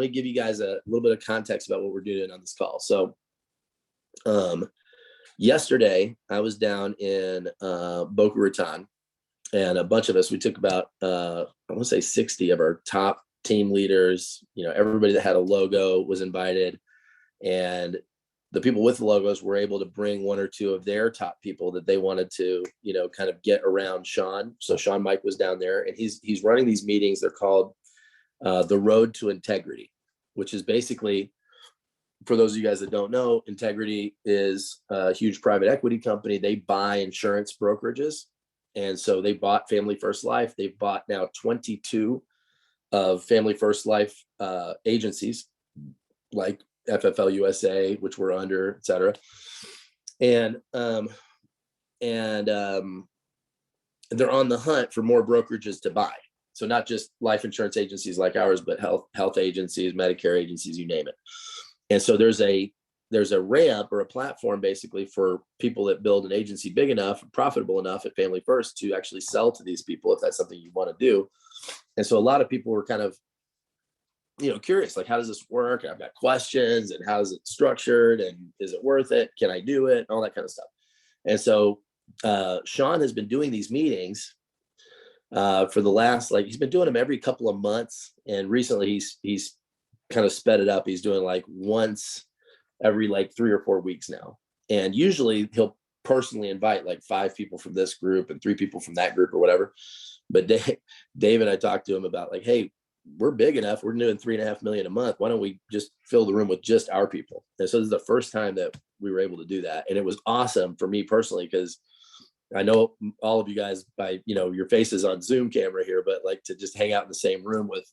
me give you guys a little bit of context about what we're doing on this call. So yesterday I was down in Boca Raton, and a bunch of us, we took about, I want to say 60 of our top team leaders, everybody that had a logo was invited, and the people with the logos were able to bring one or two of their top people that they wanted to, kind of get around Sean. So Sean Mike was down there, and he's running these meetings. They're called the Road to Integrity, which is basically, for those of you guys that don't know, Integrity is a huge private equity company. They buy insurance brokerages. And so they bought Family First Life. They've bought now 22 of Family First Life agencies, like FFL USA, which we're under, et cetera. And they're on the hunt for more brokerages to buy. So not just life insurance agencies like ours, but health agencies, Medicare agencies, you name it. And so there's a ramp or a platform basically for people that build an agency big enough, profitable enough at Family First to actually sell to these people if that's something you want to do. And so a lot of people were kind of, curious, like, how does this work? I've got questions, and how is it structured, and is it worth it? Can I do it? All that kind of stuff. And so Sean has been doing these meetings for the last, he's been doing them every couple of months. And recently he's kind of sped it up. He's doing like once every 3 or 4 weeks now. And usually he'll personally invite like 5 people from this group and 3 people from that group or whatever. But Dave and I talked to him about hey, we're big enough. We're doing $3.5 million a month. Why don't we just fill the room with just our people? And so this is the first time that we were able to do that. And it was awesome for me personally, because I know all of you guys by, your faces on Zoom camera here, but to just hang out in the same room with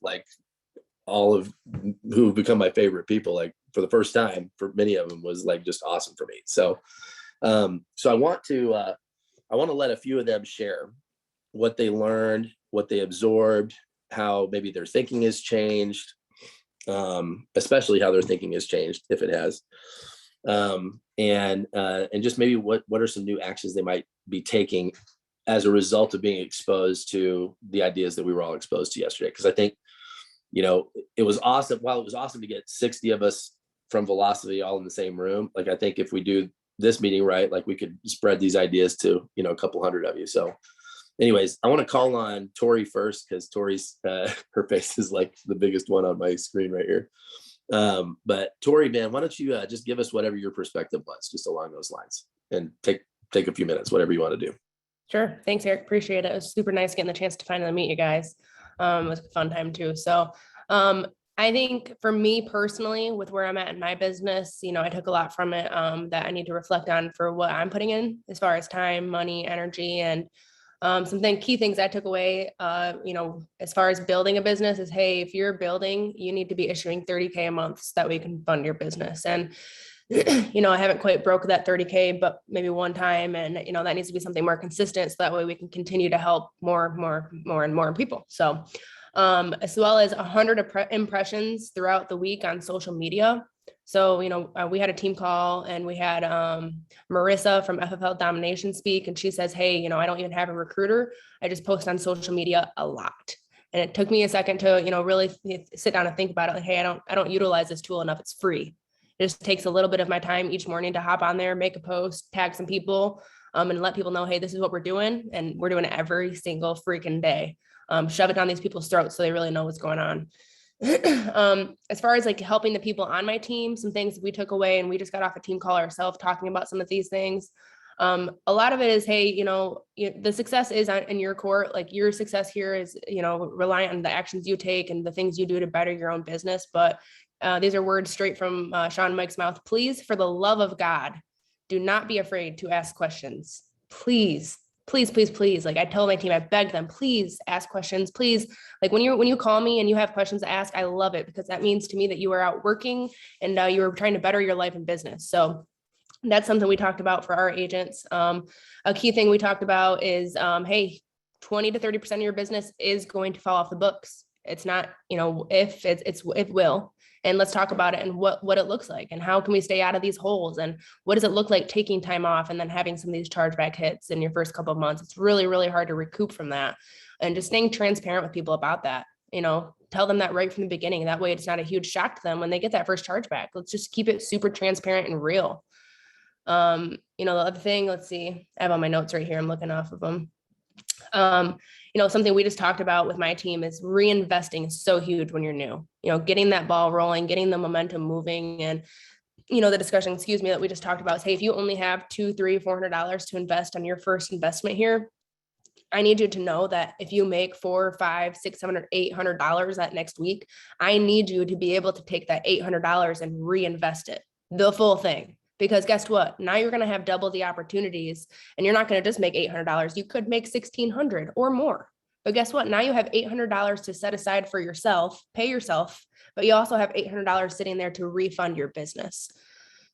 all of who have become my favorite people, for the first time for many of them was just awesome for me. So, so I want to let a few of them share what they learned, what they absorbed, how maybe their thinking has changed, especially how their thinking has changed, if it has, and just maybe what are some new actions they might be taking as a result of being exposed to the ideas that we were all exposed to yesterday. Because I think, it was awesome. While it was awesome to get 60 of us from Velocity all in the same room, I think if we do this meeting right, we could spread these ideas to, a couple hundred of you. So anyways, I want to call on Tori first, because Tori's, her face is the biggest one on my screen right here. But Tori, man, why don't you just give us whatever your perspective was, just along those lines, and take a few minutes, whatever you want to do. Sure. Thanks, Eric. Appreciate it. It was super nice getting the chance to finally meet you guys. It was a fun time too. So I think for me personally, with where I'm at in my business, I took a lot from it that I need to reflect on for what I'm putting in as far as time, money, energy, and some key things I took away, as far as building a business is, hey, if you're building, you need to be issuing $30K a month so that we can fund your business. And, I haven't quite broke that $30K, but maybe one time. And, that needs to be something more consistent. So that way we can continue to help more and more people. So, as well as 100 impressions throughout the week on social media. So, we had a team call, and we had Marissa from FFL Domination speak, and she says, hey, I don't even have a recruiter. I just post on social media a lot. And it took me a second to, really sit down and think about it. Hey, I don't utilize this tool enough. It's free. It just takes a little bit of my time each morning to hop on there, make a post, tag some people, and let people know, hey, this is what we're doing. And we're doing it every single freaking day. Shove it down these people's throats so they really know what's going on. As far as helping the people on my team, some things we took away, and we just got off a team call ourselves talking about some of these things. A lot of it is, hey, the success is in your court. Your success here is, reliant on the actions you take and the things you do to better your own business. But these are words straight from Sean Mike's mouth. Please, for the love of God, do not be afraid to ask questions. Please. Please, please, please. I tell my team, I beg them, please ask questions. Please. When you call me and you have questions to ask, I love it, because that means to me that you are out working and you are trying to better your life and business. So that's something we talked about for our agents. A key thing we talked about is, hey, 20 to 30% of your business is going to fall off the books. It's not, if it will. And let's talk about it and what it looks like, and how can we stay out of these holes, and what does it look like taking time off and then having some of these chargeback hits in your first couple of months. It's really, really hard to recoup from that, and just staying transparent with people about that. tell them that right from the beginning. That way it's not a huge shock to them when they get that first chargeback. Let's just keep it super transparent and real. The other thing, let's see, I have all my notes right here. I'm looking off of them. Something we just talked about with my team is reinvesting is so huge when you're new, getting that ball rolling, getting the momentum moving. And, the discussion, that we just talked about is, hey, if you only have $200, $300, $400 to invest on your first investment here, I need you to know that if you make $400, $500, $600, $800 that next week, I need you to be able to take that $800 and reinvest it, the full thing. Because guess what? Now you're going to have double the opportunities, and you're not going to just make $800. You could make $1,600 or more. But guess what? Now you have $800 to set aside for yourself, pay yourself, but you also have $800 sitting there to refund your business.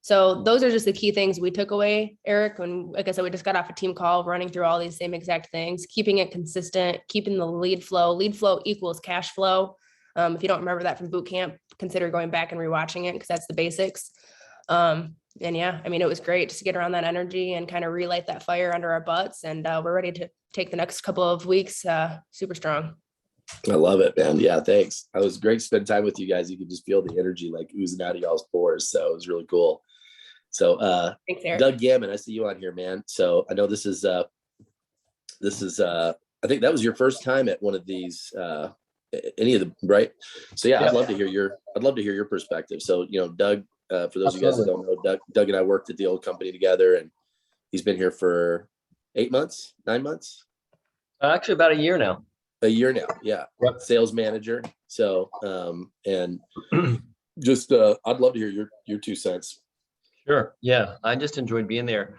So those are just the key things we took away, Eric. And like I said, we just got off a team call running through all these same exact things, keeping it consistent, keeping the lead flow equals cash flow. If you don't remember that from boot camp, consider going back and rewatching it, because that's the basics. And yeah, it was great just to get around that energy and kind of relight that fire under our butts. And we're ready to take the next couple of weeks super strong. I love it, man. Yeah, thanks. It was great to spend time with you guys. You could just feel the energy like oozing out of y'all's pores. So it was really cool. So thanks, Eric. Doug Gammon, I see you on here, man. So I know this is I think that was your first time at one of these any of them, right? So yeah, I'd love to hear your perspective. So Doug, for those of you guys that don't know, Doug and I worked at the old company together, and he's been here for 8 months, 9 months. Actually, about a year now. A year now, yeah. Yep. Sales manager. So, and just I'd love to hear your 2 cents. Sure. Yeah, I just enjoyed being there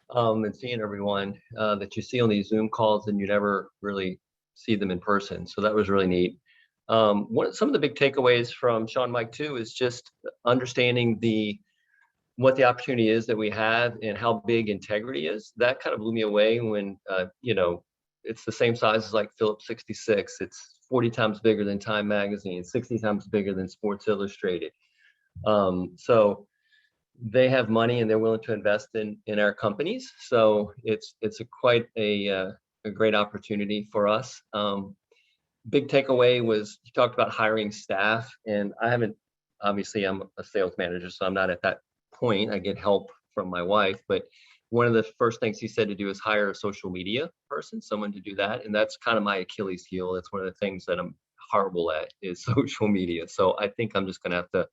and seeing everyone that you see on these Zoom calls, and you never really see them in person. So that was really neat. Some of the big takeaways from Sean Mike too is just understanding what the opportunity is that we have and how big integrity is. That kind of blew me away when it's the same size as like Phillips 66. It's 40 times bigger than Time Magazine, 60 times bigger than Sports Illustrated. So they have money and they're willing to invest in our companies. So it's quite a great opportunity for us. Big takeaway was you talked about hiring staff, and obviously I'm a sales manager, so I'm not at that point. I get help from my wife, but one of the first things he said to do is hire a social media person, someone to do that. And that's kind of my Achilles heel. It's one of the things that I'm horrible at is social media. So I think I'm just going to have to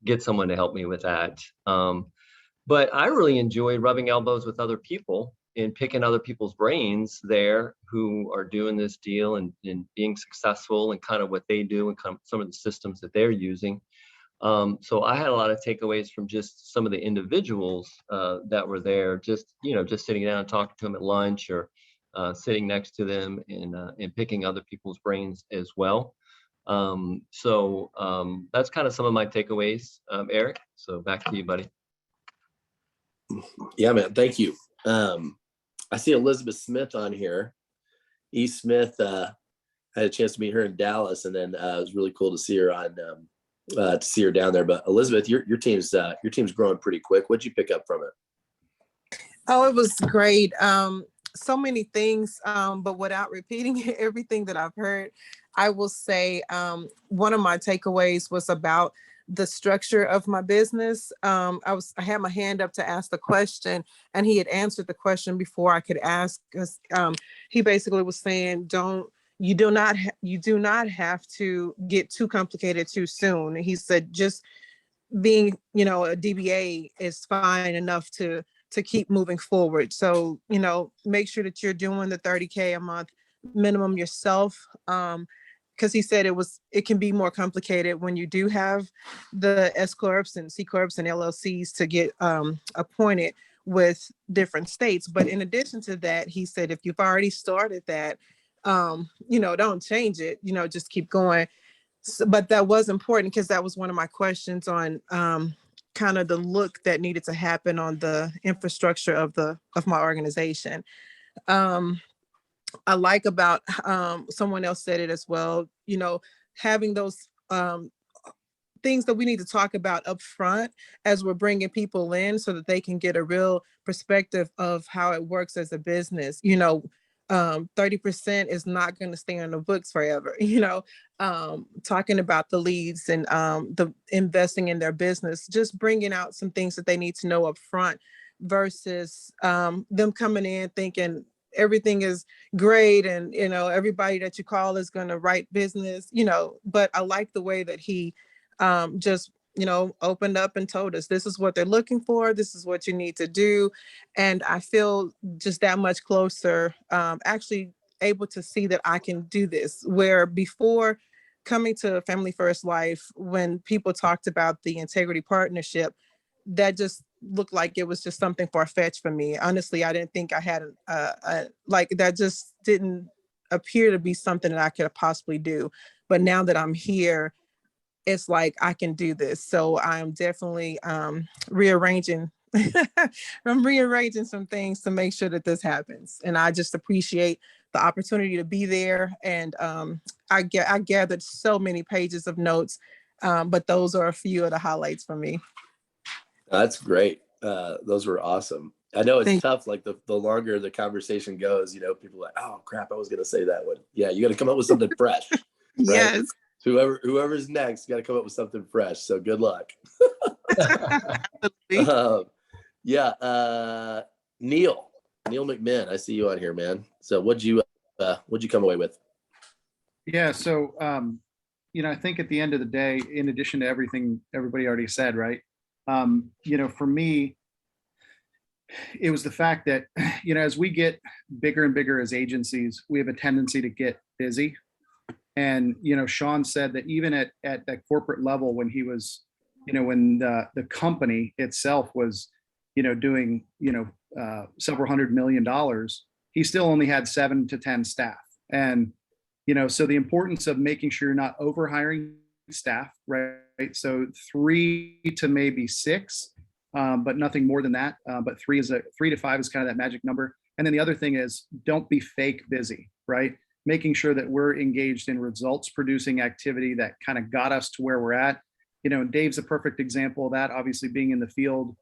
get someone to help me with that. But I really enjoy rubbing elbows with other people and picking other people's brains there who are doing this deal and being successful and kind of what they do and kind of some of the systems that they're using. So I had a lot of takeaways from just some of the individuals that were there, just sitting down and talking to them at lunch or sitting next to them and picking other people's brains as well. So that's kind of some of my takeaways, Eric. So back to you, buddy. Yeah, man. Thank you. I see Elizabeth Smith on here. E. Smith, I had a chance to meet her in Dallas, and then it was really cool to see her down there. But Elizabeth, your team's growing pretty quick. What'd you pick up from it? Oh, it was great. So many things, but without repeating everything that I've heard, I will say one of my takeaways was about the structure of my business. I had my hand up to ask the question, and he had answered the question before I could ask, because he basically was saying, you do not have to get too complicated too soon. He said, just being, a DBA is fine enough to keep moving forward. So, make sure that you're doing the 30K a month minimum yourself. Because he said it can be more complicated when you do have the S corps and C corps and LLCs to get appointed with different states. But in addition to that, he said, if you've already started that, don't change it, just keep going. So, but that was important because that was one of my questions on kind of the look that needed to happen on the infrastructure of my organization. I like about someone else said it as well, having those things that we need to talk about up front as we're bringing people in so that they can get a real perspective of how it works as a business. 30% is not going to stay on the books forever, talking about the leads and the investing in their business, just bringing out some things that they need to know up front versus them coming in thinking everything is great and everybody that you call is going to write business, but I like the way that he just opened up and told us this is what they're looking for, this is what you need to do. And I feel just that much closer, actually able to see that I can do this, where before coming to Family First Life, when people talked about the integrity partnership, that just looked like it was just something far-fetched for me. Honestly, I didn't think I had like that, just didn't appear to be something that I could possibly do. But now that I'm here, it's like I can do this. So I'm definitely rearranging. I'm rearranging some things to make sure that this happens. And I just appreciate the opportunity to be there. And I gathered so many pages of notes, but those are a few of the highlights for me. That's great. Those were awesome. I know it's tough. Like the longer the conversation goes, people are like, oh crap, I was going to say that one. Yeah. You got to come up with something fresh. Right? Yes. Whoever's next, got to come up with something fresh. So good luck. Neil McMahon, I see you on here, man. So what'd you come away with? Yeah. So, I think at the end of the day, in addition to everything everybody already said, right. For me, it was the fact that, as we get bigger and bigger as agencies, we have a tendency to get busy. And, Sean said that even at that corporate level, when he was, when the company itself was, doing, several $100 million, he still only had 7 to 10 staff. And, so the importance of making sure you're not over hiring staff, right? So 3 to maybe 6, but nothing more than that. But 3 to 5 is kind of that magic number. And then the other thing is, don't be fake busy, right? Making sure that we're engaged in results producing activity that kind of got us to where we're at. Dave's a perfect example of that, obviously being in the field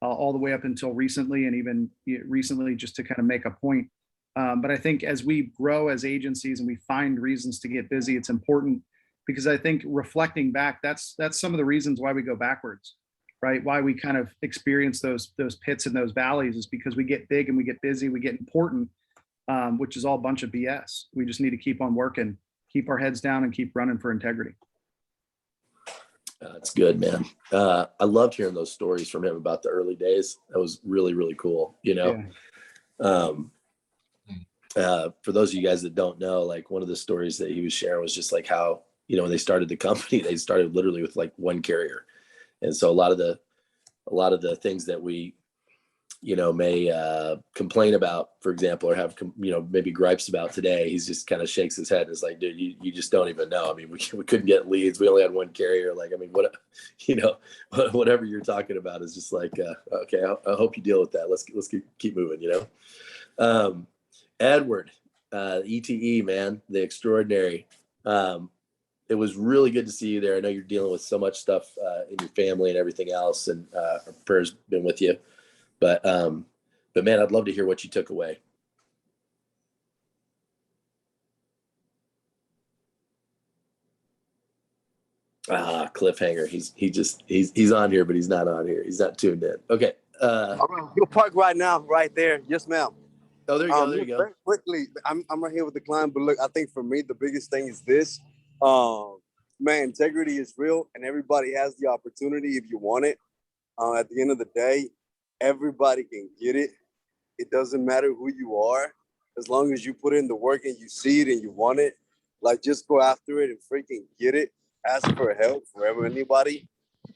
all the way up until recently, and even recently just to kind of make a point. But I think as we grow as agencies and we find reasons to get busy, it's important, because I think reflecting back, that's some of the reasons why we go backwards, right? Why we kind of experience those pits and those valleys is because we get big and we get busy, we get important, which is all a bunch of BS. We just need to keep on working, keep our heads down, and keep running for integrity. That's good, man. I loved hearing those stories from him about the early days. That was really, really cool. Yeah. For those of you guys that don't know, like one of the stories that he was sharing was just like how, when they started the company, they started literally with like one carrier. And so a lot of the things that we, may complain about, for example, or have, maybe gripes about today, he's just kind of shakes his head and is like, dude, you just don't even know. I mean, we couldn't get leads. We only had one carrier. Like, I mean, whatever you're talking about is just like, okay, I hope you deal with that. Let's keep moving, Edward, ETE, man, the extraordinary. It was really good to see you there. I know you're dealing with so much stuff in your family and everything else, and our prayers been with you. But man, I'd love to hear what you took away. Cliffhanger. He's on here, but he's not on here. He's not tuned in. Okay. You'll park right now, right there. Yes, ma'am. Oh, there you go. There you go. Very quickly, I'm right here with the client, but look, I think for me, the biggest thing is this. Man, integrity is real, and everybody has the opportunity if you want it. At the end of the day, everybody can get it. It doesn't matter who you are, as long as you put in the work and you see it and you want it. Like, just go after it and freaking get it. Ask for help wherever anybody,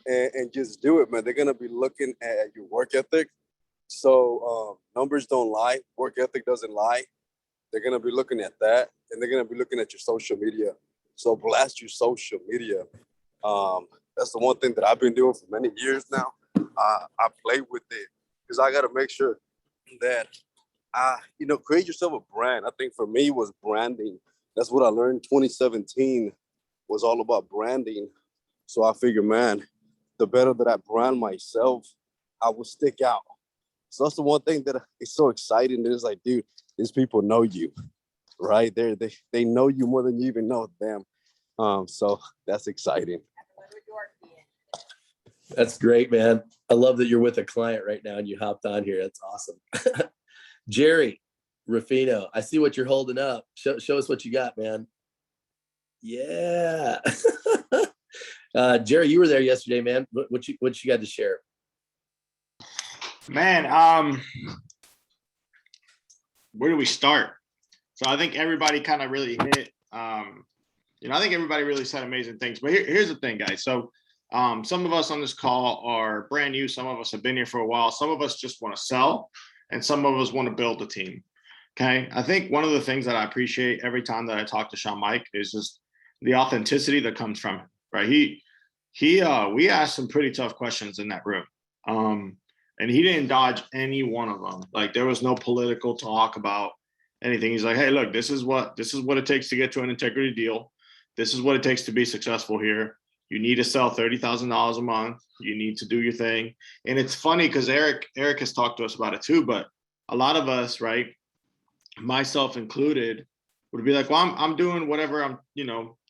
and just do it, man. They're gonna be looking at your work ethic. So numbers don't lie. Work ethic doesn't lie. They're gonna be looking at that, and they're gonna be looking at your social media. So blast your social media. That's the one thing that I've been doing for many years now. I play with it because I got to make sure that, create yourself a brand. I think for me it was branding. That's what I learned. 2017 was all about branding. So I figured, man, the better that I brand myself, I will stick out. So that's the one thing that is so exciting. It's like, dude, these people know you, right? They know you more than you even know them. So that's exciting. That's great, man. I love that you're with a client right now and you hopped on here. That's awesome. Gerry Ruffino, I see what you're holding up. Show us what you got, man. Yeah. Gerry, you were there yesterday, man. What you got to share? Man, where do we start? So I think everybody kind of really hit, I think everybody really said amazing things, but here's the thing, guys. So some of us on this call are brand new. Some of us have been here for a while. Some of us just want to sell, and some of us want to build a team. Okay. I think one of the things that I appreciate every time that I talk to Sean Mike is just the authenticity that comes from him, right? We asked some pretty tough questions in that room. And he didn't dodge any one of them. Like, there was no political talk about anything. He's like, hey, look, this is what it takes to get to an integrity deal. This is what it takes to be successful here. You need to sell $30,000 a month. You need to do your thing. And it's funny because Eric has talked to us about it too, but a lot of us, right, myself included, would be like, well, I'm doing whatever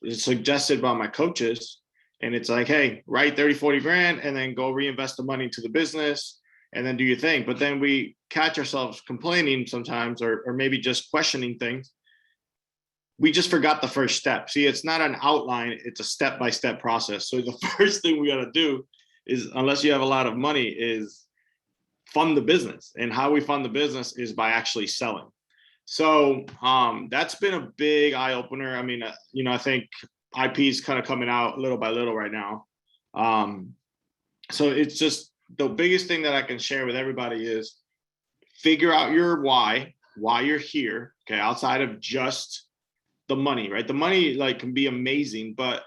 is suggested by my coaches. And it's like, hey, write 30, 40 grand and then go reinvest the money into the business and then do your thing. But then we catch ourselves complaining sometimes, or maybe just questioning things. We just forgot the first step. See, it's not an outline, it's a step-by-step process. So the first thing we got to do is, unless you have a lot of money, is fund the business. And how we fund the business is by actually selling. So that's been a big eye opener. I mean, I think IP is kind of coming out little by little right now. So it's just the biggest thing that I can share with everybody is figure out your why you're here. Okay. Outside of just the money, right? The money can be amazing, but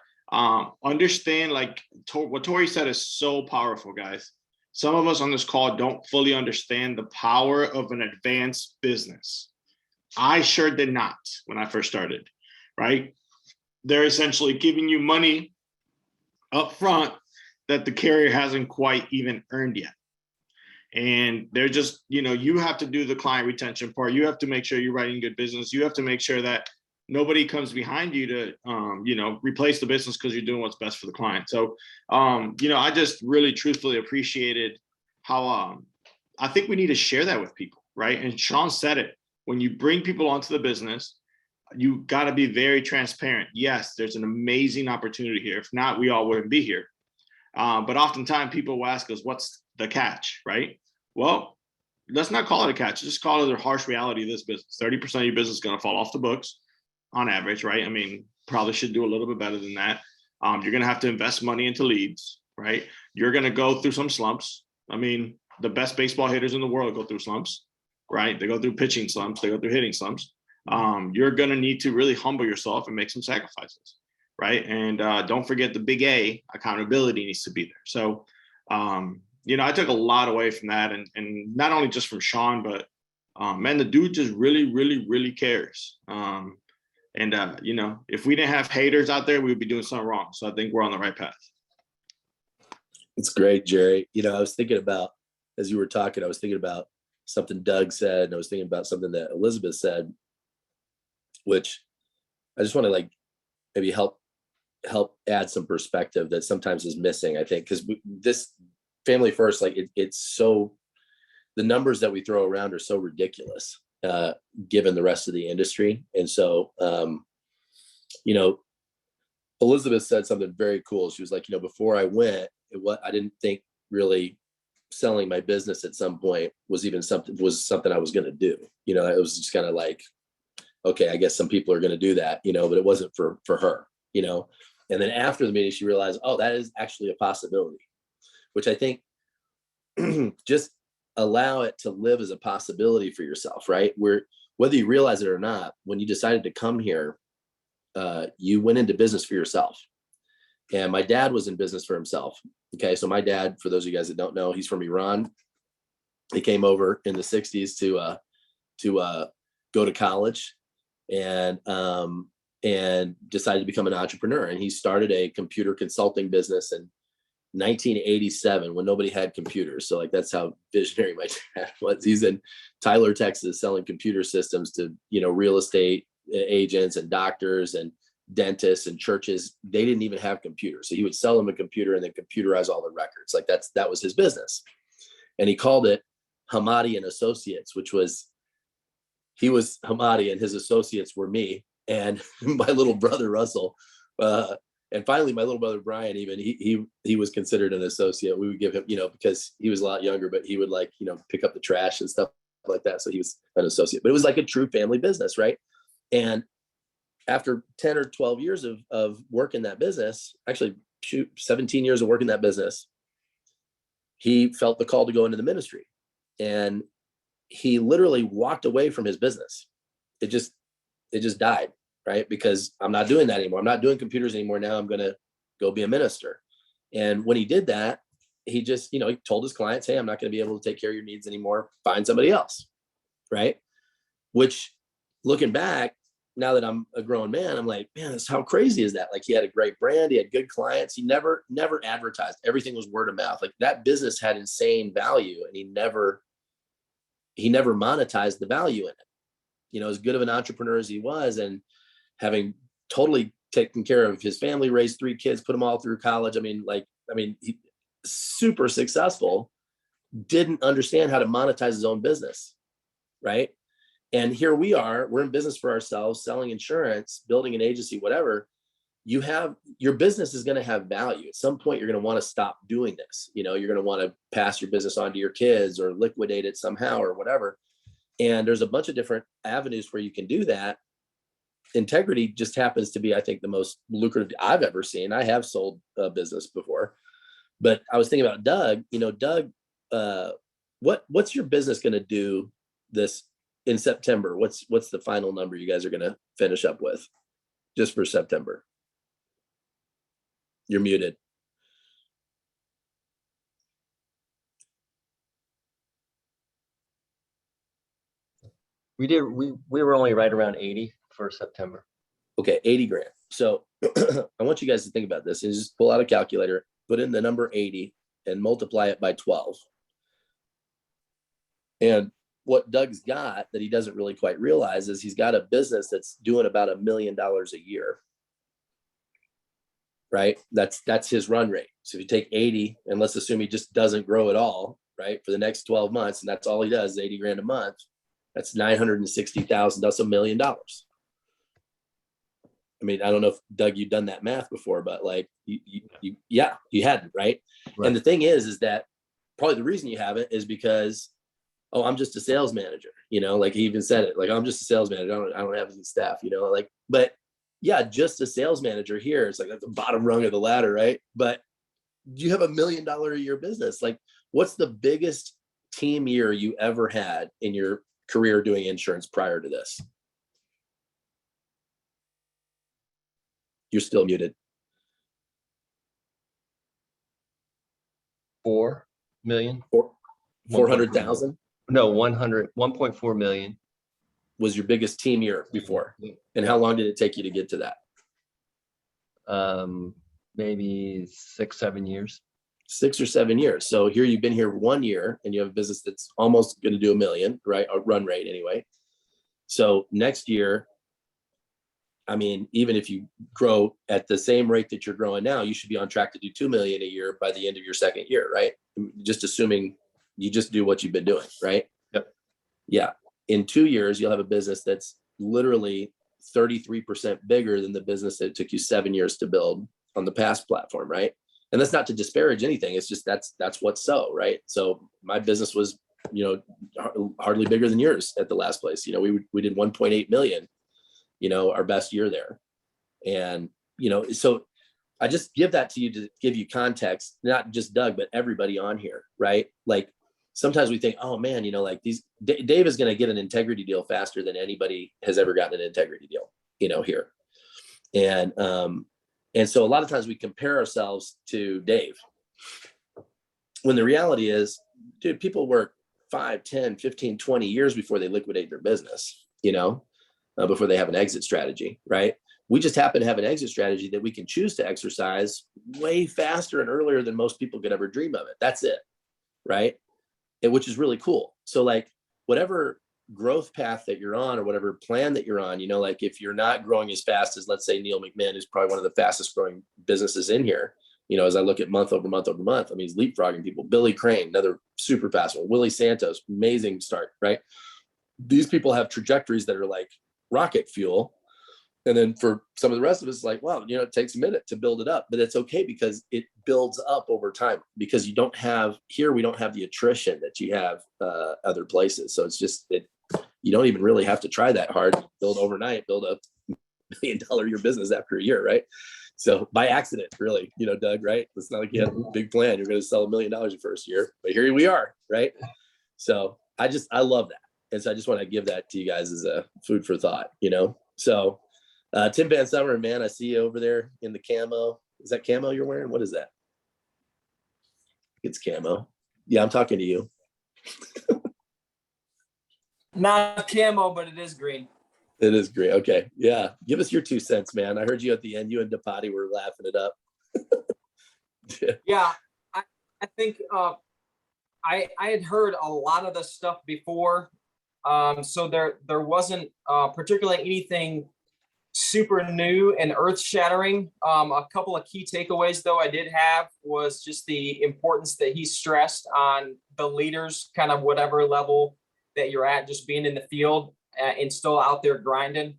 understand what Tori said is so powerful, guys. Some of us on this call don't fully understand the power of an advanced business. I sure did not when I first started, right? They're essentially giving you money up front that the carrier hasn't quite even earned yet. And they're just, you have to do the client retention part. You have to make sure you're writing good business. You have to make sure that nobody comes behind you to, replace the business because you're doing what's best for the client. So, I just really truthfully appreciated how I think we need to share that with people, right? And Sean said it. When you bring people onto the business, you got to be very transparent. Yes, there's an amazing opportunity here. If not, we all wouldn't be here. But oftentimes people will ask us, what's the catch, right? Well, let's not call it a catch. Just call it the harsh reality of this business. 30% of your business is going to fall off the books on average, right? I mean, probably should do a little bit better than that. You're going to have to invest money into leads, right? You're going to go through some slumps. I mean, the best baseball hitters in the world go through slumps, right? They go through pitching slumps. They go through hitting slumps. You're going to need to really humble yourself and make some sacrifices, right? And don't forget the big A, accountability needs to be there. So, I took a lot away from that, and not only just from Sean, but man, the dude just really, really, really cares. If we didn't have haters out there, we would be doing something wrong. So I think we're on the right path. It's great, Gerry. I was thinking about, as you were talking, I was thinking about something Doug said, and I was thinking about something that Elizabeth said, which I just want to maybe help add some perspective that sometimes is missing, I think, because this family first, it's so, the numbers that we throw around are so ridiculous, given the rest of the industry. And so, Elizabeth said something very cool. She was like, before I went, I didn't think really selling my business at some point was something I was going to do. It was just kind of like, okay, I guess some people are going to do that, but it wasn't for her, and then after the meeting, she realized, oh, that is actually a possibility, which I think just allow it to live as a possibility for yourself, right? Whether you realize it or not, when you decided to come here, you went into business for yourself. And my dad was in business for himself. Okay. So my dad, for those of you guys that don't know, he's from Iran. He came over in the 60s to go to college and decided to become an entrepreneur. And he started a computer consulting business. 1987 when nobody had computers. So like, that's how visionary my dad was. He's in Tyler, Texas, selling computer systems to, real estate agents and doctors and dentists and churches. They didn't even have computers. So he would sell them a computer and then computerize all the records. Like that was his business. And he called it Hamadi and Associates, he was Hamadi and his associates were me and my little brother, Russell. And finally, my little brother, Brian, even he was considered an associate. We would give him, because he was a lot younger, but he would pick up the trash and stuff like that. So he was an associate, but it was like a true family business. Right. And after 10 or 12 years of work in that business, actually 17 years of work in that business, he felt the call to go into the ministry. And he literally walked away from his business. It just died, right? Because I'm not doing that anymore. I'm not doing computers anymore. Now I'm going to go be a minister. And when he did that, he just, he told his clients, hey, I'm not going to be able to take care of your needs anymore. Find somebody else. Right. Which, looking back, now that I'm a grown man, I'm like, man, how crazy is that? Like, he had a great brand. He had good clients. He never advertised. Everything was word of mouth. Like, that business had insane value, and he never monetized the value in it. As good of an entrepreneur as he was, and having totally taken care of his family, raised 3 kids, put them all through college. He super successful, didn't understand how to monetize his own business. Right. And here we are, we're in business for ourselves, selling insurance, building an agency, whatever. Your business is going to have value. At some point, you're going to want to stop doing this. You're going to want to pass your business on to your kids or liquidate it somehow or whatever. And there's a bunch of different avenues where you can do that. Integrity just happens to be, I think, the most lucrative I've ever seen. I have sold a business before, but I was thinking about Doug. Doug, what's your business going to do this in September? What's the final number you guys are going to finish up with just for September? You're muted. We were only right around 80 for September. Okay, 80 grand. So I want you guys to think about this and just pull out a calculator, put in the number 80 and multiply it by 12. And what Doug's got that he doesn't really quite realize is he's got a business that's doing about $1 million a year. Right? That's his run rate. So if you take 80 and let's assume he just doesn't grow at all, right, for the next 12 months, and that's all he does is 80 grand a month, that's $960,000. That's $1 million. I don't know if Doug, you've done that math before, but you hadn't, right? And the thing is that probably the reason you haven't is because, oh, I'm just a sales manager, like he even said it, like, I'm just a sales manager. I don't have any staff, but yeah, just a sales manager here. It's like at the bottom rung of the ladder, right? But you have $1 million a year business. Like, what's the biggest team year you ever had in your career doing insurance prior to this? You're still muted. 4 million. 400,000? No, 1.4 million. Was your biggest team year before? And how long did it take you to get to that? Maybe 6-7 years. 6 or 7 years. So here you've been here 1 year and you have a business that's almost going to do $1 million, right? A run rate anyway. So next year, even if you grow at the same rate that you're growing now, you should be on track to do 2 million a year by the end of your second year, right? Just assuming you just do what you've been doing, right? Yep. Yeah. In 2 years, you'll have a business that's literally 33% bigger than the business that it took you 7 years to build on the past platform, right? And that's not to disparage anything. It's just that's what's so, right? So my business was, hardly bigger than yours at the last place. We did 1.8 million, our best year there. And, so I just give that to you to give you context, not just Doug, but everybody on here, right? Like, sometimes we think, oh man, Dave is going to get an integrity deal faster than anybody has ever gotten an integrity deal, here. And so a lot of times we compare ourselves to Dave, when the reality is, dude, people work 5, 10, 15, 20 years before they liquidate their business, before they have an exit strategy, right? We just happen to have an exit strategy that we can choose to exercise way faster and earlier than most people could ever dream of it. That's it. Right. And which is really cool. So like whatever growth path that you're on or whatever plan that you're on, you know, like if you're not growing as fast as, let's say, Neil McMahon, who's probably one of the fastest growing businesses in here, you know, as I look at month over month over month, I mean, he's leapfrogging people. Billy Crane, another super fast one. Willie Santos, amazing start, right? These people have trajectories that are like rocket fuel. And then for some of the rest of us, like, well, you know, it takes a minute to build it up, but it's okay because it builds up over time, because you don't have here, we don't have the attrition that you have other places. So it's just, you don't even really have to try that hard. Build overnight, build a $1 million a year business after a year, right? So by accident, really, you know, Doug, right? It's not like you had a big plan. You're going to sell $1 million your first year, but here we are, right? So I love that. And so I just want to give that to you guys as a food for thought, you know? So Tim Van Summer, man, I see you over there in the camo. Is that camo you're wearing? What is that? It's camo. Yeah, I'm talking to you. Not camo, but it is green. It is great. Okay. Yeah. Give us your 2 cents, man. I heard you at the end. You and Dapati were laughing it up. Yeah, I think I had heard a lot of the stuff before. So there wasn't particularly anything super new and earth-shattering. A couple of key takeaways, though, I did have was just the importance that he stressed on the leaders, kind of whatever level that you're at, just being in the field and still out there grinding.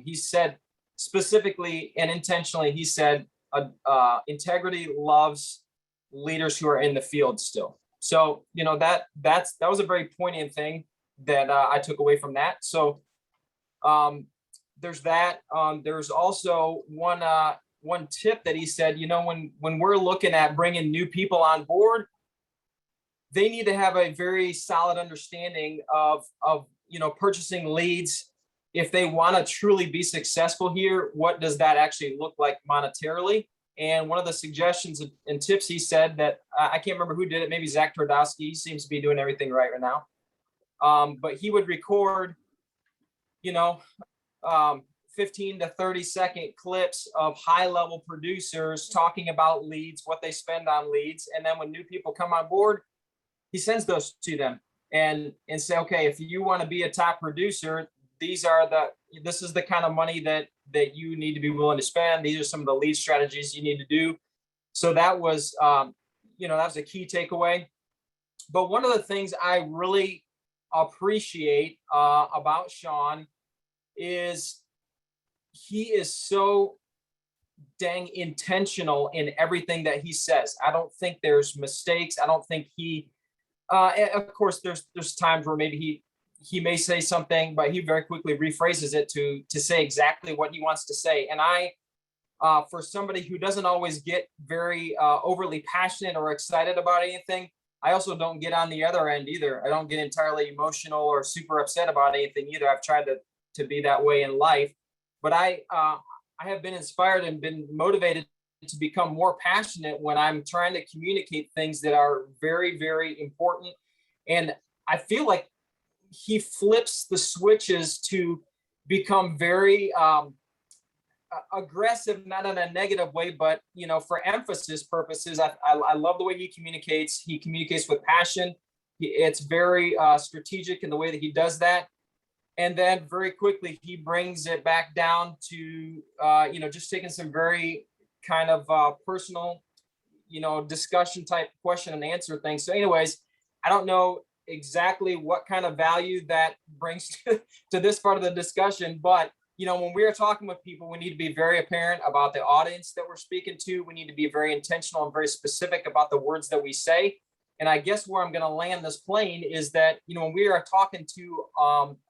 He said specifically and intentionally, he said integrity loves leaders who are in the field still. So, you know, that was a very poignant thing that I took away from that. So there's that. There's also one tip that he said, you know, when we're looking at bringing new people on board, they need to have a very solid understanding of you know, purchasing leads. If they want to truly be successful here, what does that actually look like monetarily? And one of the suggestions and tips he said that I can't remember who did it, maybe Zach Twardowski, he seems to be doing everything right now. But he would record, you know, 15 to 30-second clips of high-level producers talking about leads, what they spend on leads. And then when new people come on board, he sends those to them and say, okay, if you want to be a top producer, this is the kind of money that you need to be willing to spend. These are some of the lead strategies you need to do. So that was, you know, that was a key takeaway. But one of the things I really appreciate about Sean is he is so dang intentional in everything that he says. I don't think there's mistakes. I don't think he, of course, there's times where maybe he may say something, but he very quickly rephrases it to say exactly what he wants to say. And I, for somebody who doesn't always get very overly passionate or excited about anything, I also don't get on the other end either. I don't get entirely emotional or super upset about anything either. I've tried to be that way in life, but I have been inspired and been motivated to become more passionate when I'm trying to communicate things that are very, very important. And I feel like he flips the switches to become very aggressive, not in a negative way, but, you know, for emphasis purposes. I love the way he communicates. He communicates with passion. It's very strategic in the way that he does that. And then very quickly, he brings it back down to, you know, just taking some very kind of personal, you know, discussion type question and answer things. So anyways, I don't know exactly what kind of value that brings to this part of the discussion, but, you know, when we're talking with people, we need to be very apparent about the audience that we're speaking to. We need to be very intentional and very specific about the words that we say. And I guess where I'm going to land this plane is that, you know, when we are talking to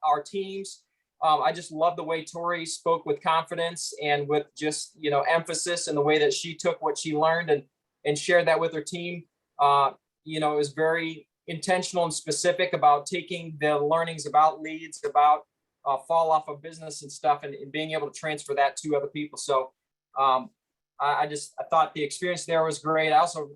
our teams, I just love the way Tori spoke with confidence and with just, you know, emphasis, and the way that she took what she learned and shared that with her team. You know, it was very intentional and specific about taking the learnings about leads, about fall off of business and stuff, and being able to transfer that to other people. So I thought the experience there was great. I also,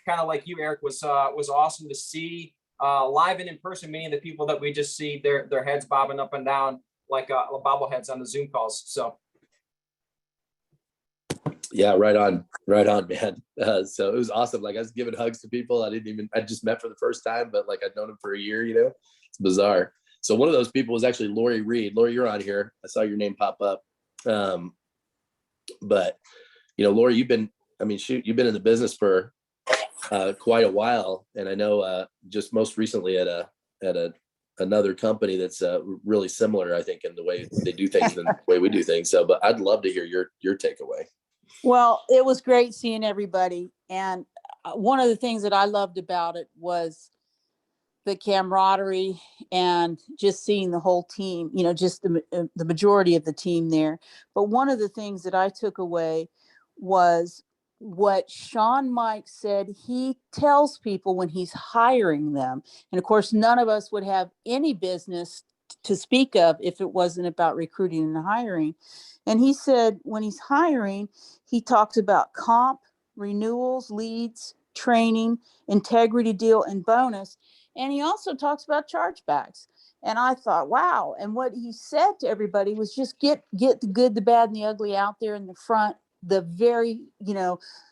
kind of like you, Eric, was awesome to see live and in person, meaning the people that we just see their heads bobbing up and down like bobbleheads on the Zoom calls. So Yeah, right on, man. So it was awesome. Like I was giving hugs to people I just met for the first time, but like I'd known him for a year, it's bizarre. So one of those people was actually Lori Reed. Lori, you're on here. I saw your name pop up. But Lori, you've been in the business for quite a while. And I know just most recently at another company that's really similar, I think, in the way they do things than the way we do things. So, but I'd love to hear your takeaway. Well, it was great seeing everybody. And one of the things that I loved about it was the camaraderie and just seeing the whole team, just the majority of the team there. But one of the things that I took away was what Sean Mike said he tells people when he's hiring them. And of course, none of us would have any business to speak of if it wasn't about recruiting and hiring. And he said when he's hiring, he talks about comp, renewals, leads, training, integrity deal, and bonus. And he also talks about chargebacks. And I thought, wow. And what he said to everybody was just get the good, the bad, and the ugly out there in the front, the very,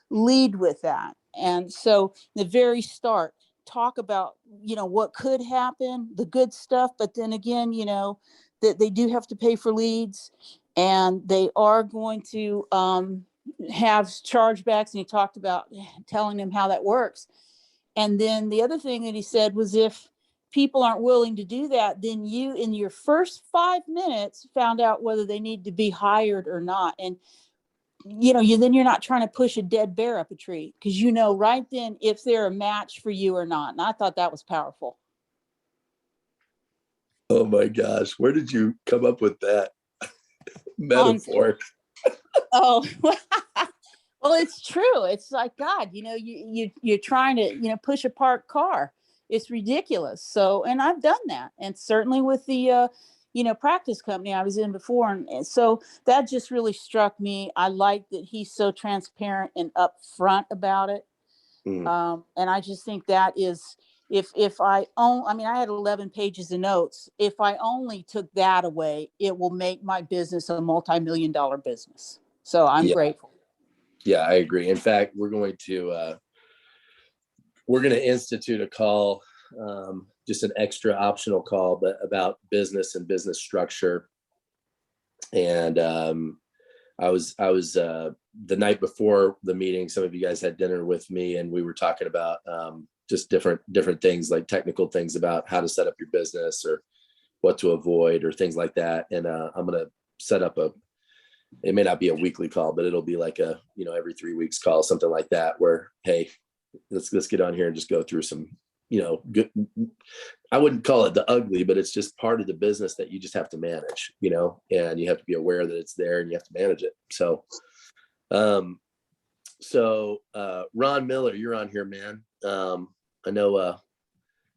lead with that. And so the very start, talk about, what could happen, the good stuff. But then again, that they do have to pay for leads and they are going to have chargebacks. And he talked about telling them how that works. And then the other thing that he said was if people aren't willing to do that, then you, in your first 5 minutes, found out whether they need to be hired or not. And, then you're not trying to push a dead bear up a tree because right then if they're a match for you or not. And I thought that was powerful. Oh my gosh. Where did you come up with that metaphor? Oh, well, it's true. It's like, God, you're trying to, push a parked car. It's ridiculous. So, and I've done that. And certainly with the, practice company I was in before. And so that just really struck me. I like that he's so transparent and upfront about it. And I just think that is, if I I had 11 pages of notes. If I only took that away, it will make my business a multi-million-dollar business. So I'm grateful. Yeah, I agree. In fact, we're going to institute a call, just an extra optional call, but about business and business structure. And I was the night before the meeting, some of you guys had dinner with me, and we were talking about just different things, like technical things about how to set up your business or what to avoid or things like that. And I'm going to set up it may not be a weekly call, but it'll be like a, every 3 weeks call, something like that, where, hey, let's get on here and just go through some, good, I wouldn't call it the ugly, but it's just part of the business that you just have to manage, and you have to be aware that it's there and you have to manage it. So, Ron Miller, you're on here, man. I know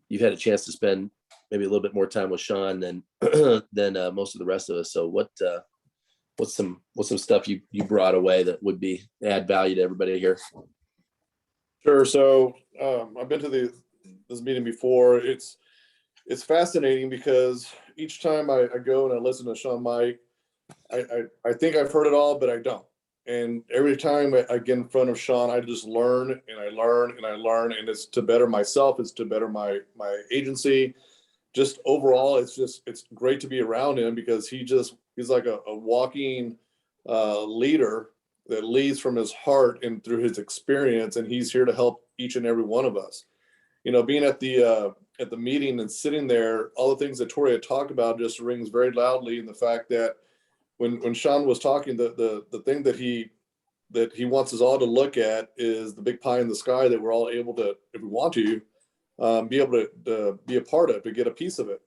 you've had a chance to spend maybe a little bit more time with Sean than most of the rest of us. So what's some stuff you brought away that would add value to everybody here? Sure. So I've been to this meeting before. It's fascinating because each time I go and I listen to Sean Mike, I think I've heard it all, but I don't. And every time I get in front of Sean, I just learn and I learn and I learn, and it's to better myself. It's to better my agency. Just overall, it's great to be around him because he's like a walking leader that leads from his heart and through his experience, and he's here to help each and every one of us. Being at the meeting and sitting there, all the things that Tori had talked about just rings very loudly. And the fact that when Sean was talking, the thing that he wants us all to look at is the big pie in the sky that we're all able to, if we want to, be able to be a part of, to get a piece of it.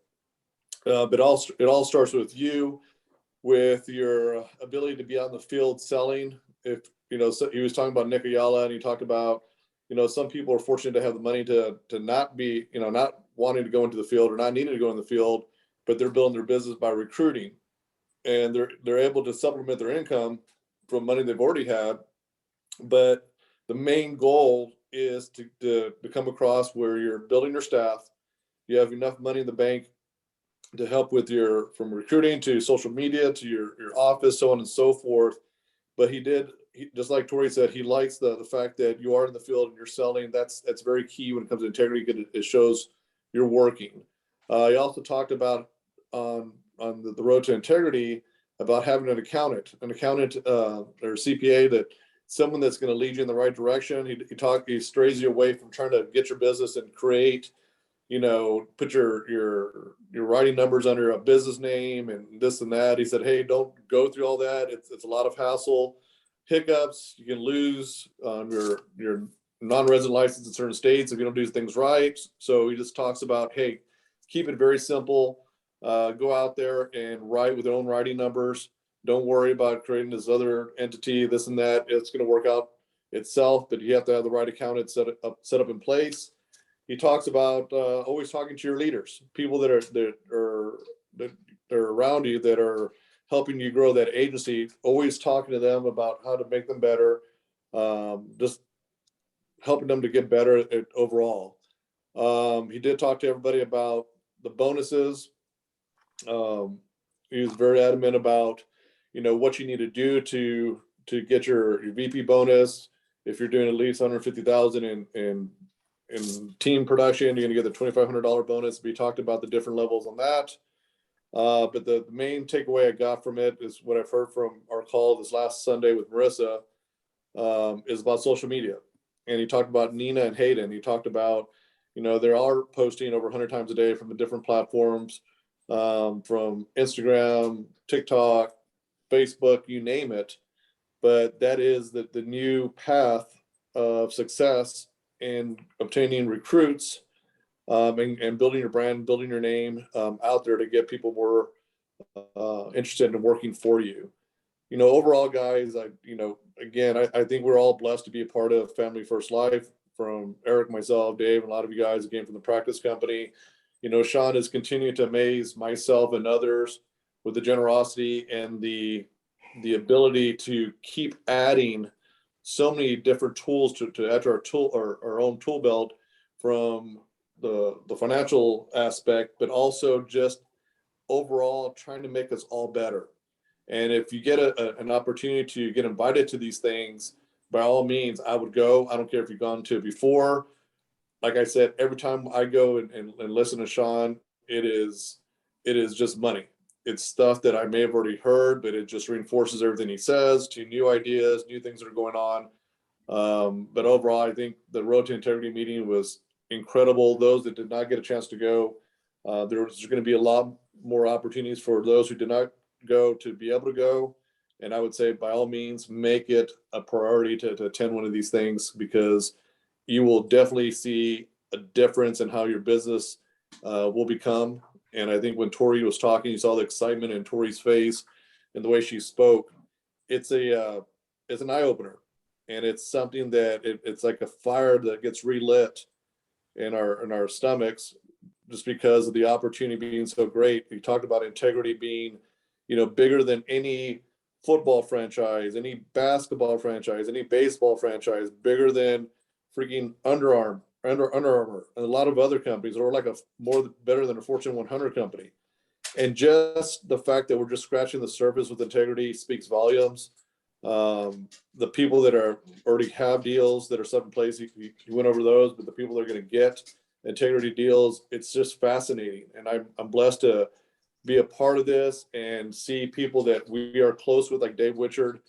But it all starts with you, with your ability to be out in the field selling. If so he was talking about Nick Ayala, and he talked about some people are fortunate to have the money to not be not wanting to go into the field or not needing to go in the field, but they're building their business by recruiting, and they're able to supplement their income from money they've already had. But the main goal is to come across where you're building your staff, you have enough money in the bank to help with from recruiting to social media to your office, so on and so forth. But he did just like Tori said, he likes the fact that you are in the field and you're selling. That's very key when it comes to integrity, because it shows you're working. He also talked about on the road to integrity about having an accountant or CPA, that someone that's going to lead you in the right direction. He strays you away from trying to get your business and create, put your writing numbers under a business name and this and that. He said, hey, don't go through all that. It's a lot of hassle, hiccups. You can lose your non-resident license in certain states if you don't do things right. So he just talks about, hey, keep it very simple. Go out there and write with your own writing numbers. Don't worry about creating this other entity, this and that. It's going to work out itself, but you have to have the right accountant set up in place. He talks about always talking to your leaders, people that are around you, that are helping you grow that agency. Always talking to them about how to make them better, just helping them to get better overall. He did talk to everybody about the bonuses. He was very adamant about, what you need to do to get your VP bonus. If you're doing at least 150,000 in team production, you're going to get the $2,500 bonus. We talked about the different levels on that. But the main takeaway I got from it is what I've heard from our call this last Sunday with Marissa, is about social media. And he talked about Nina and Hayden. He talked about, they are posting over 100 times a day from the different platforms, from Instagram, TikTok, Facebook, you name it. But that is the new path of success in obtaining recruits, and building your brand, building your name out there to get people more interested in working for you. Overall, guys, I think we're all blessed to be a part of Family First Life, from Eric, myself, Dave, and a lot of you guys, again, from the practice company. Sean has continued to amaze myself and others with the generosity and the ability to keep adding so many different tools to add to our own tool belt, from the financial aspect, but also just overall trying to make us all better. And if you get an opportunity to get invited to these things, by all means, I would go. I don't care if you've gone to it before. Like I said, every time I go and listen to Sean, it is just money. It's stuff that I may have already heard, but it just reinforces everything he says, to new ideas, new things that are going on. But overall, I think the Road to Integrity meeting was incredible. Those that did not get a chance to go, there's going to be a lot more opportunities for those who did not go to be able to go. And I would say, by all means, make it a priority to attend one of these things, because you will definitely see a difference in how your business will become. And I think when Tori was talking, you saw the excitement in Tori's face and the way she spoke. It's an eye opener, and it's something that it's like a fire that gets relit in our stomachs, just because of the opportunity being so great. We talked about integrity being, bigger than any football franchise, any basketball franchise, any baseball franchise, bigger than freaking Under Armour, and a lot of other companies, or like better than a Fortune 100 company. And just the fact that we're just scratching the surface with integrity speaks volumes. The people that already have deals that are set in place, you went over those, but the people that are going to get integrity deals, it's just fascinating. And I'm blessed to be a part of this and see people that we are close with, like Dave Witchard.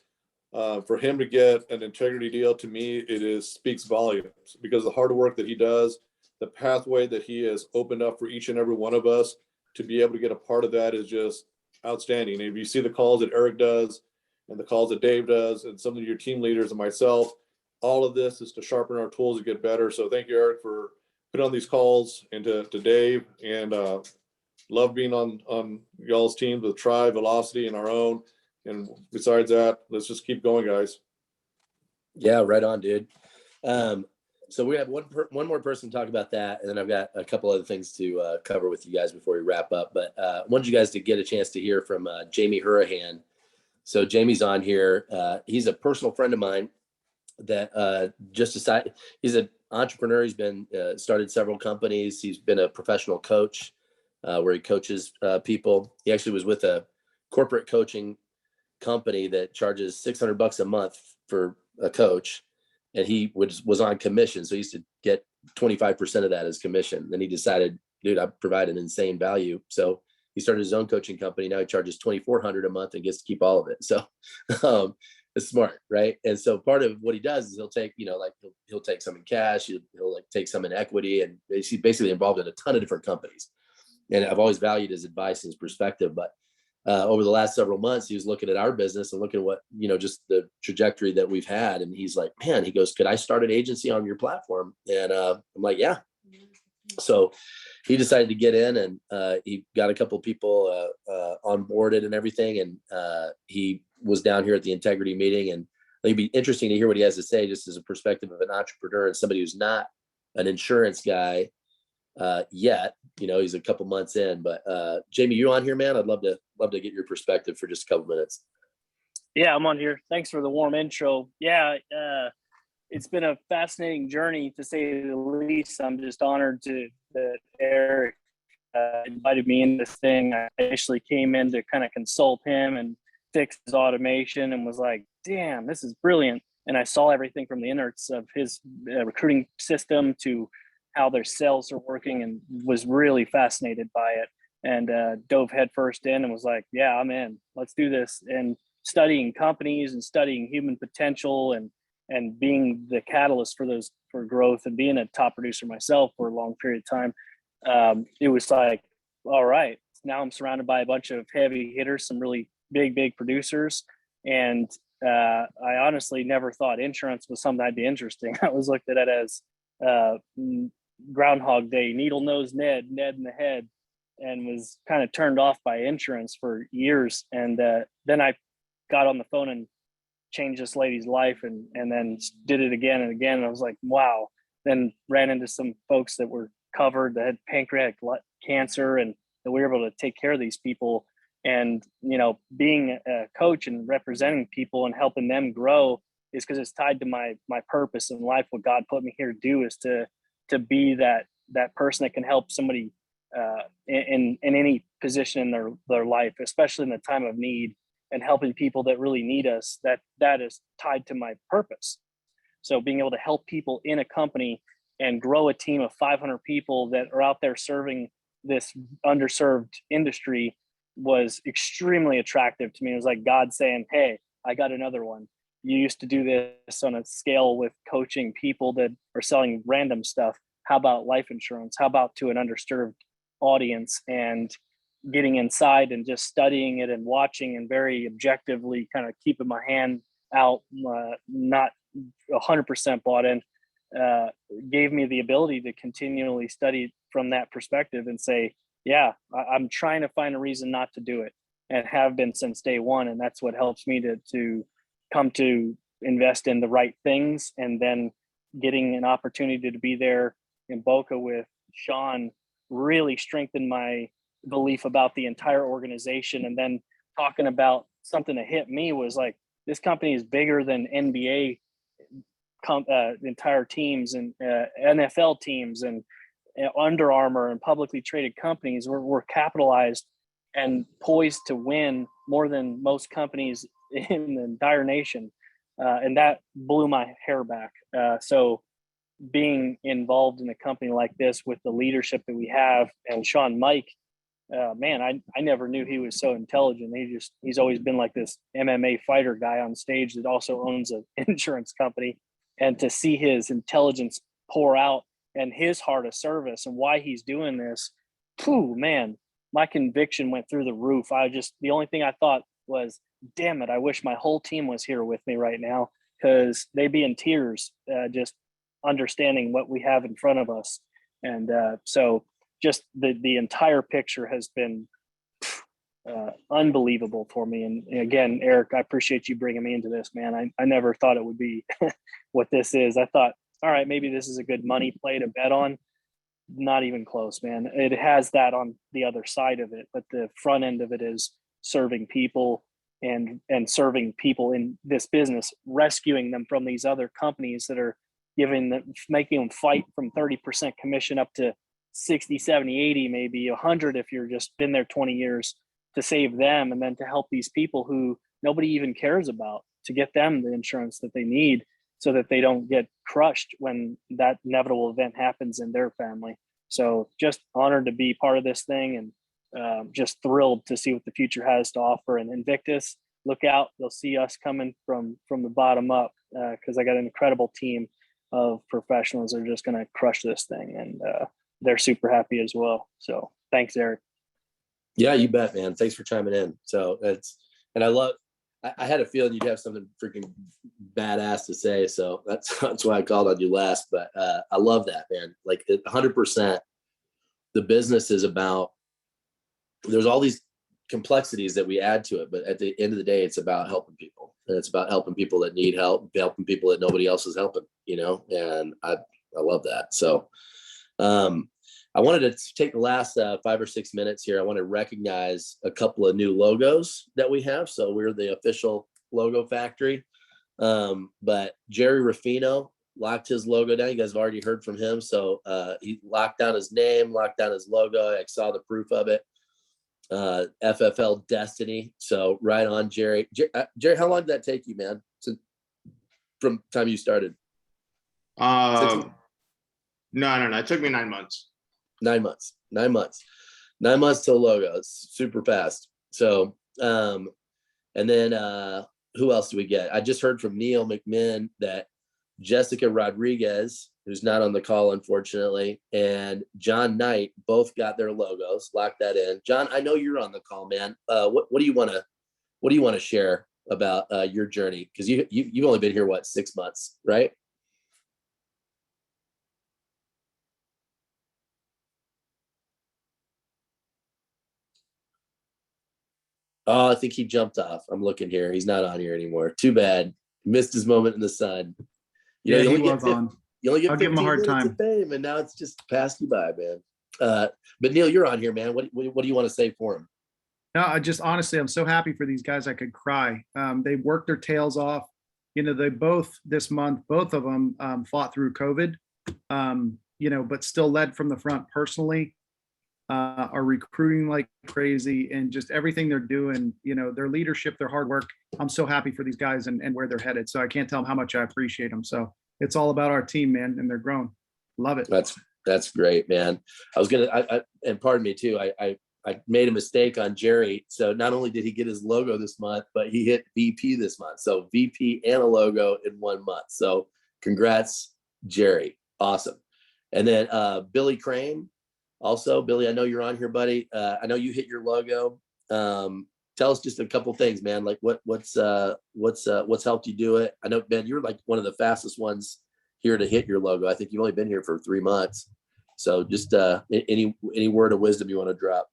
For him to get an integrity deal, to me, it speaks volumes, because the hard work that he does, the pathway that he has opened up for each and every one of us to be able to get a part of that is just outstanding. And if you see the calls that Eric does and the calls that Dave does and some of your team leaders and myself, all of this is to sharpen our tools to get better. So thank you, Eric, for putting on these calls, and to Dave, and love being on y'all's team with Tribe, Velocity, and our own. And besides that, let's just keep going, guys. Yeah, right on, dude. So we have one more person to talk about that, and then I've got a couple other things to cover with you guys before we wrap up. But I wanted you guys to get a chance to hear from Jamie Hourahan. So Jamie's on here. He's a personal friend of mine that just decided, he's an entrepreneur. He's been started several companies. He's been a professional coach where he coaches people. He actually was with a corporate coaching company that charges $600 a month for a coach, and he was on commission. So he used to get 25% of that as commission. Then he decided, dude, I provide an insane value. So he started his own coaching company. Now he charges $2,400 a month and gets to keep all of it. So it's smart, right? And so part of what he does is he'll take, like he'll take some in cash, he'll like take some in equity, and he's basically involved in a ton of different companies. And I've always valued his advice and his perspective. But over the last several months, he was looking at our business and looking at what, just the trajectory that we've had. And he's like, man, he goes, could I start an agency on your platform? And I'm like, yeah. So he decided to get in, and he got a couple of people onboarded and everything. And he was down here at the integrity meeting, and it'd be interesting to hear what he has to say, just as a perspective of an entrepreneur and somebody who's not an insurance guy yet. He's a couple months in. But Jamie, you on here, man? I'd love to get your perspective for just a couple minutes. Yeah, I'm on here. Thanks for the warm intro. Yeah, it's been a fascinating journey, to say the least. I'm just honored that Eric invited me in this thing. I actually came in to kind of consult him and fix his automation, and was like, damn, this is brilliant. And I saw everything from the innards of his recruiting system to how their sales are working, and was really fascinated by it, and dove headfirst in and was like, yeah, I'm in, let's do this. And studying companies and studying human potential, and being the catalyst for growth, and being a top producer myself for a long period of time, it was like, all right, now I'm surrounded by a bunch of heavy hitters, some really big producers. And I honestly never thought insurance was something I'd be interesting. I was looked at it as Groundhog Day, needle-nosed Ned in the head, and was kind of turned off by insurance for years. And then I got on the phone and changed this lady's life, and then did it again and again. And I was like, wow. Then ran into some folks that were covered, that had pancreatic cancer, and that we were able to take care of these people. And, being a coach and representing people and helping them grow is because it's tied to my purpose in life. What God put me here to do is to be that person that can help somebody in any position in their life, especially in the time of need, and helping people that really need us. That is tied to my purpose. So being able to help people in a company and grow a team of 500 people that are out there serving this underserved industry was extremely attractive to me. It was like God saying, hey, I got another one. You used to do this on a scale with coaching people that are selling random stuff. How about life insurance? How about to an underserved audience, and getting inside and just studying it and watching, and very objectively kind of keeping my hand out, not 100% bought in, gave me the ability to continually study from that perspective and say, yeah, I'm trying to find a reason not to do it, and have been since day one. And that's what helps me to come to invest in the right things. And then getting an opportunity to be there in Boca with Sean really strengthened my belief about the entire organization. And then talking about something that hit me was like, this company is bigger than NBA entire teams, and NFL teams, and Under Armour, and publicly traded companies. We're capitalized and poised to win more than most companies in the entire nation. And that blew my hair back. So being involved in a company like this with the leadership that we have, and Sean Mike, man, I never knew he was so intelligent. He's always been like this MMA fighter guy on stage that also owns an insurance company. And to see his intelligence pour out, and his heart of service, and why he's doing this, man, my conviction went through the roof. The only thing I thought was, damn it, I wish my whole team was here with me right now, because they'd be in tears, just understanding what we have in front of us. And so just the entire picture has been unbelievable for me. And again, Eric, I appreciate you bringing me into this, man. I never thought it would be what this is. I thought, all right, maybe this is a good money play to bet on. Not even close, man. It has that on the other side of it, but the front end of it is serving people, and serving people in this business, rescuing them from these other companies that are making them fight from 30% commission up to 60, 70, 80, maybe 100 if you're just been there 20 years, to save them, and then to help these people who nobody even cares about. to get them the insurance that they need so that they don't get crushed when that inevitable event happens in their family. So just honored to be part of this thing, and just thrilled to see what the future has to offer. And Invictus, look out, you'll see us coming from the bottom up, because I got an incredible team of professionals that are just going to crush this thing, and they're super happy as well. So thanks, Eric. Yeah, you bet, man. Thanks for chiming in. So I had a feeling you'd have something freaking badass to say. So that's why I called on you last. But I love that, man. Like 100%, the business is about, there's all these complexities that we add to it. But at the end of the day, it's about helping people. And it's about helping people that need help, helping people that nobody else is helping, and I love that. So I wanted to take the last 5 or 6 minutes here. I want to recognize a couple of new logos that we have. So we're the official logo factory. But Gerry Ruffino locked his logo down. You guys have already heard from him. So he locked down his name, locked down his logo. I saw the proof of it. FFL Destiny. So right on, Gerry. Gerry, how long did that take you, man? From time you started? No. It took me 9 months. 9 months. 9 months. 9 months to logo. It's super fast. So, and then who else do we get? I just heard from Neil McMinn that Jessica Rodriguez, who's not on the call, unfortunately, and John Knight both got their logos. Lock that in. John, I know you're on the call, man. What do you want to share about your journey? Because you've only been here 6 months, right? Oh, I think he jumped off. I'm looking here. He's not on here anymore. Too bad. Missed his moment in the sun. Yeah, he was on. You only get I'll give him a 15 hard minutes time. of fame, and now it's just passed you by, man. But Neil, you're on here, man. What do you want to say for him? No, honestly, I'm so happy for these guys. I could cry. They worked their tails off. They both of them fought through COVID, but still led from the front personally, are recruiting like crazy, and just everything they're doing, their leadership, their hard work. I'm so happy for these guys and where they're headed. So I can't tell them how much I appreciate them. So it's all about our team, man, and they're grown. Love it. That's great, man. And pardon me too. I made a mistake on Gerry. So not only did he get his logo this month, but he hit VP this month. So VP and a logo in 1 month. So congrats, Gerry. Awesome. And then Billy Crane. Also, Billy, I know you're on here, buddy. I know you hit your logo. Tell us just a couple things, man. Like what's helped you do it? I know, Ben, you're like one of the fastest ones here to hit your logo. I think you've only been here for 3 months. So just any word of wisdom you want to drop?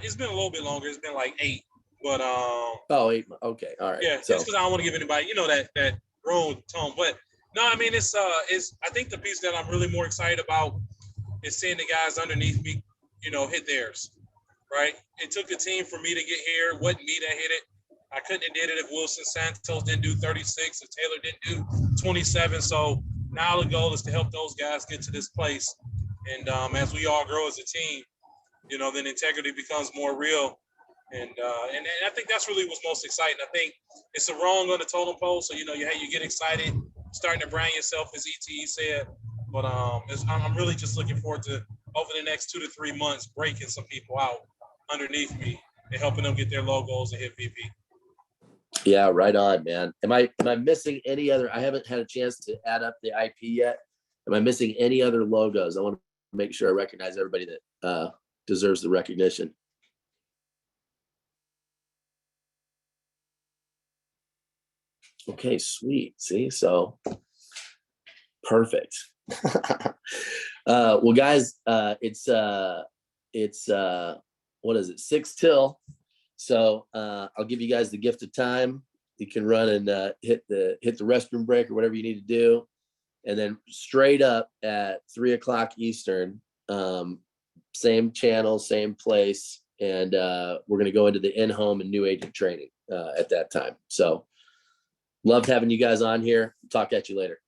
It's been a little bit longer. It's been like 8, but 8. Okay, all right. Yeah, so, just because I don't want to give anybody, that wrong tone. But no, I mean it's I think the piece that I'm really more excited about is seeing the guys underneath me, hit theirs. Right? It took a team for me to get here. It wasn't me that hit it. I couldn't have did it if Wilson Santos didn't do 36, if Taylor didn't do 27. So now the goal is to help those guys get to this place. And as we all grow as a team, then integrity becomes more real. And I think that's really what's most exciting. I think it's a wrong on the totem pole. So, you get excited, starting to brand yourself, as ETE said. But I'm really just looking forward to, over the next 2 to 3 months, breaking some people out underneath me and helping them get their logos and hit VP. Yeah, right on, man. Am I missing any other? I haven't had a chance to add up the IP yet. Am I missing any other logos? I want to make sure I recognize everybody that deserves the recognition. Okay, sweet. See, so perfect. Well, guys, it's what is it? 6 till. So I'll give you guys the gift of time. You can run and hit the restroom break or whatever you need to do, and then straight up at 3 o'clock Eastern, same channel, same place, and we're going to go into the in-home and new agent training at that time. So loved having you guys on here. Talk at you later.